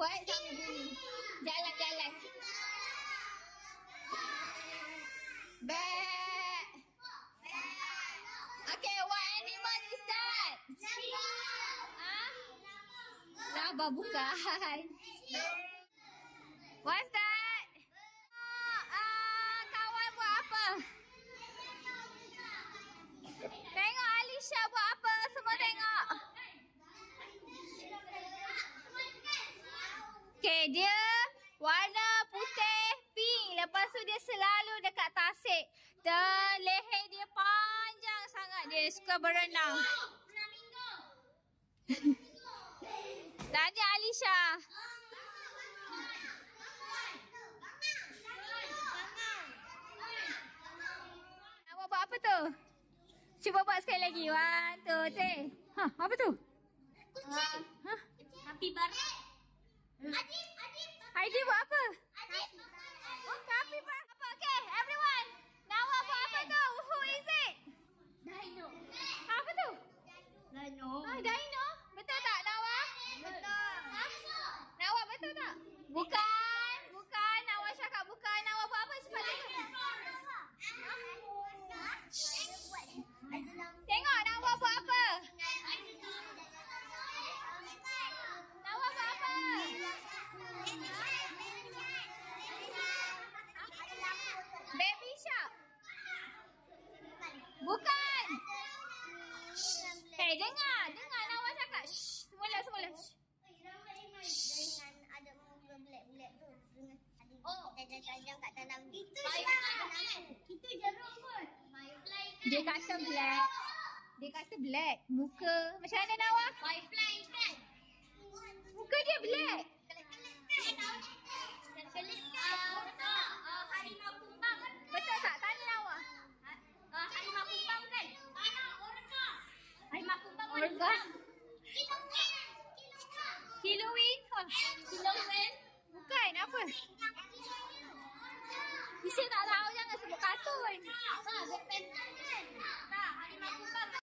Buat sama bunyi. Jalan-jalan. Bat. Okay, what animal is that? Labah bukan. What's that? Kawan buat apa? Tengok Alisha buat apa? Semua tengok. Okay, dia warna putih, pink. Lepas tu dia selalu dekat tasik. Dan leher dia panjang sangat. Dia suka berenang. Tanya Alisha. Awak buat apa tu? Cuba buat sekali lagi. 1, 2, 3. Apa tu? Kucing. Kapibara. Aidil buat apa? Oh, kapibara. Apa? Okay, everyone. Nawa buat apa tu? Who is it? Dino. Apa tu? Dino. Dino. Betul tak, Nawa? Betul. Nawa betul tak? Bukan. Bukan. Nawa cakap bukan. Nawa buat apa cepat tengok. Tengok Nawa buat apa? Nawa buat apa? Baby shark. Bukan. Hey, dengar Nawa cakap. Shh, semula. Dengan ada muka black tu. Oh, tajam-tajam kat dalam. Itu jarum pun. Firefly kan? Dia kata black. Muka macam mana Nawa? Firefly kan? Muka dia black. Kelip kan? Harimau kumbang kan? Betul tak? Tanya Nawa. Harimau kumbang kan? Orca. Harimau kumbang Orca. Kilowin. Kilowin. Bukan apa? Bisa tak tahu, jangan sebut kartun. Tak, harimau kumbang.